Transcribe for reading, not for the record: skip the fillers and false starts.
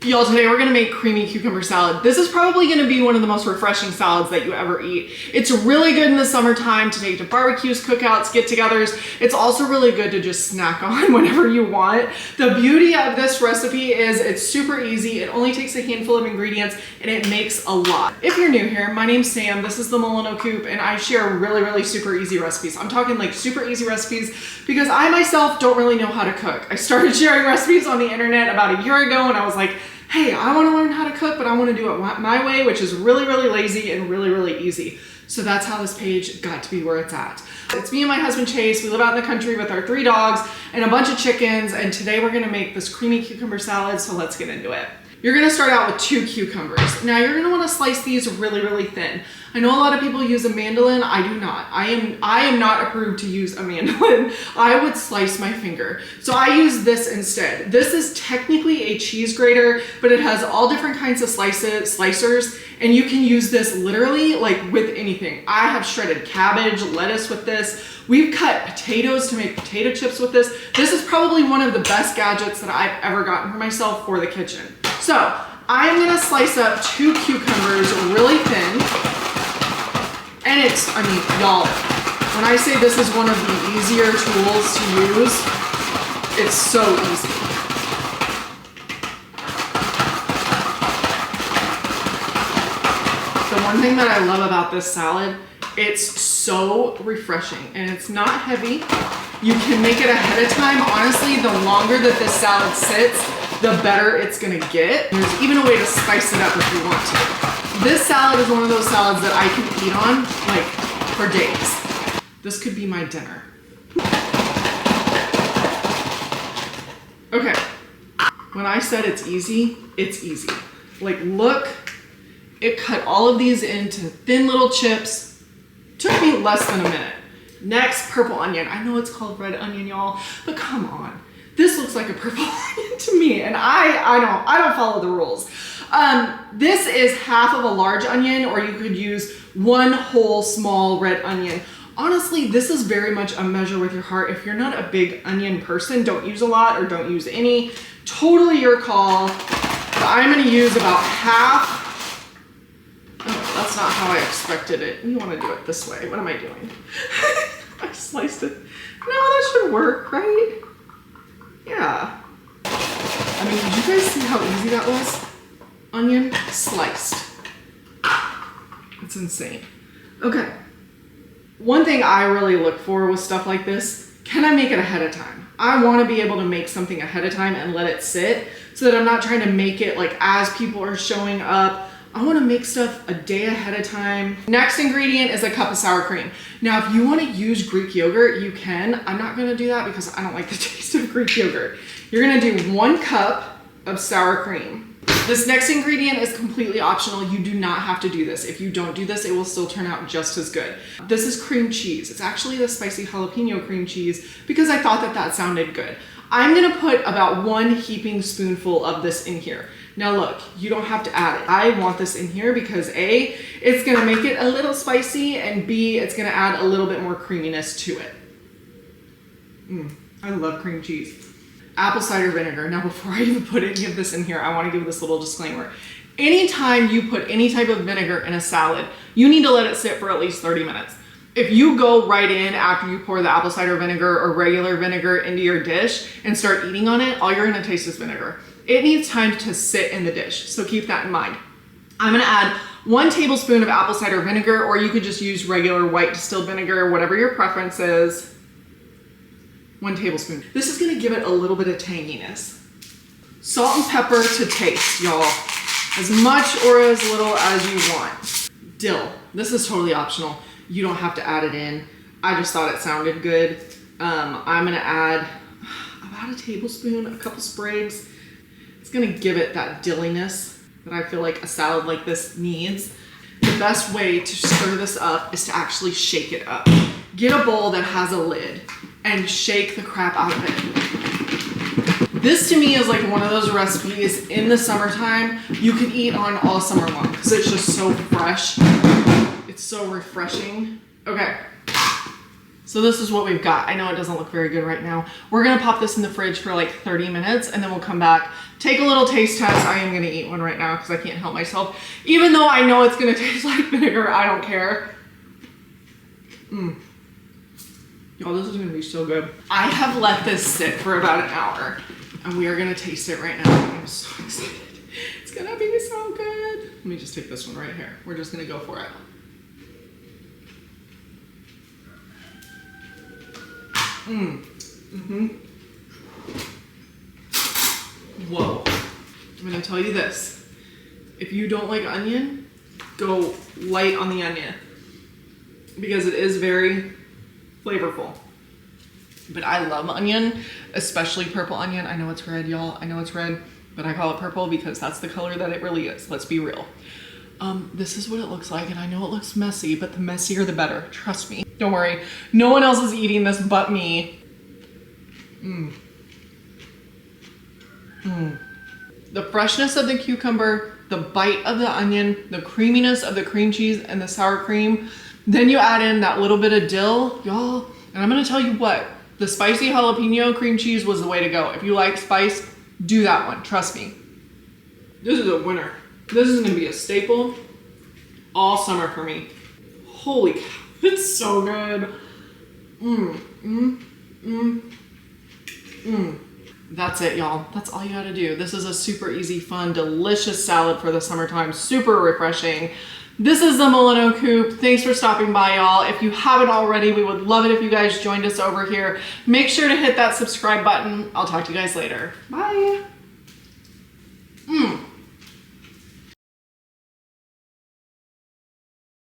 Y'all, today we're gonna make creamy cucumber salad. This is probably gonna be one of the most refreshing salads that you ever eat. It's really good in the summertime to take to barbecues, cookouts, get-togethers. It's also really good to just snack on whenever you want. The beauty of this recipe is it's super easy. It only takes a handful of ingredients and it makes a lot. If you're new here, my name's Sam. This is the Mullino Coop and I share really super easy recipes. I'm talking like super easy recipes because I myself don't really know how to cook. I started sharing recipes on the internet about a year ago and I was like, hey, I want to learn how to cook, but I want to do it my way, which is really lazy and really easy. So that's how this page got to be where it's at. It's me and my husband Chase. We live out in the country with our 3 dogs and a bunch of chickens, and today we're gonna make this creamy cucumber salad, so let's get into it. You're gonna start out with 2 cucumbers. Now you're gonna wanna slice these really thin. I know a lot of people use a mandolin. I do not. I am not approved to use a mandolin. I would slice my finger. So I use this instead. This is technically a cheese grater, but it has all different kinds of slicers, and you can use this literally like with anything. I have shredded cabbage, lettuce with this. We've cut potatoes to make potato chips with this. This is probably one of the best gadgets that I've ever gotten for myself for the kitchen. So I'm gonna slice up 2 cucumbers really thin. And it's, I mean, y'all, when I say this is one of the easier tools to use, it's so easy. The one thing that I love about this salad, it's so refreshing and it's not heavy. You can make it ahead of time. Honestly, the longer that this salad sits, the better it's gonna get. There's even a way to spice it up if you want to. This salad is one of those salads that I can eat on like for days. This could be my dinner. Okay, when I said it's easy, it's easy. Like look, it cut all of these into thin little chips. Took me less than a minute. Next, purple onion. I know it's called red onion, y'all, but come on. This looks like a purple onion to me, and I don't follow the rules. This is half of a large onion, or you could use 1 whole small red onion. Honestly, this is very much a measure with your heart. If you're not a big onion person, don't use a lot or don't use any. Totally your call. But I'm gonna use about half. Oh, that's not how I expected it. You wanna do it this way. What am I doing? I sliced it. No, that should work, right? Yeah. I mean, did you guys see how easy that was? Onion sliced. It's insane. Okay. One thing I really look for with stuff like this, can I make it ahead of time? I want to be able to make something ahead of time and let it sit so that I'm not trying to make it like as people are showing up. I want to make stuff a day ahead of time. Next ingredient is a cup of sour cream. Now, if you want to use Greek yogurt, you can. I'm not going to do that because I don't like the taste of Greek yogurt. You're going to do 1 cup of sour cream. This next ingredient is completely optional. You do not have to do this. If you don't do this, it will still turn out just as good. This is cream cheese. It's actually the spicy jalapeno cream cheese because I thought that that sounded good. I'm gonna put about 1 heaping spoonful of this in here. Now look, you don't have to add it. I want this in here because A, it's gonna make it a little spicy, and B, it's gonna add a little bit more creaminess to it. I love cream cheese. Apple cider vinegar. Now before I even put any of this in here, I want to give this little disclaimer. Anytime you put any type of vinegar in a salad, you need to let it sit for at least 30 minutes. If you go right in after you pour the apple cider vinegar or regular vinegar into your dish and start eating on it, all you're gonna taste is vinegar. It needs time to sit in the dish, so keep that in mind. I'm gonna add 1 tablespoon of apple cider vinegar, or you could just use regular white distilled vinegar, whatever your preference is. 1 tablespoon. This is gonna give it a little bit of tanginess. Salt and pepper to taste, y'all. As much or as little as you want. Dill. This is totally optional. You don't have to add it in. I just thought it sounded good. I'm gonna add about a tablespoon, a couple sprigs. It's gonna give it that dilliness that I feel like a salad like this needs. The best way to stir this up is to actually shake it up. Get a bowl that has a lid and shake the crap out of it. This to me is like one of those recipes in the summertime you could eat on all summer long because it's just so fresh. It's so refreshing. Okay, So this is what we've got. I know it doesn't look very good right now. We're gonna pop this in the fridge for like 30 minutes and then we'll come back, take a little taste test. I am gonna eat one right now because I can't help myself. Even though I know it's gonna taste like vinegar, I don't care. Y'all, this is gonna be so good. I have let this sit for about an hour and we are gonna taste it right now. I'm so excited. It's gonna be so good. Let me just take this one right here. We're just gonna go for it. Whoa. I'm gonna tell you this. If you don't like onion, go light on the onion because it is very flavorful. But I love onion, especially purple onion. I know it's red, y'all. I know it's red, but I call it purple because that's the color that it really is. Let's be real. This is what it looks like, and I know it looks messy, but the messier the better. Trust me. Don't worry. No one else is eating this but me. The freshness of the cucumber, the bite of the onion, the creaminess of the cream cheese and the sour cream. Then you add in that little bit of dill, y'all. And I'm gonna tell you what, the spicy jalapeno cream cheese was the way to go. If you like spice, do that one, trust me. This is a winner. This is gonna be a staple all summer for me. Holy cow, it's so good. That's it, y'all. That's all you gotta do. This is a super easy, fun, delicious salad for the summertime. Super refreshing. This is the Mullino Coop. Thanks for stopping by, y'all. If you haven't already, we would love it if you guys joined us over here. Make sure to hit that subscribe button. I'll talk to you guys later. Bye.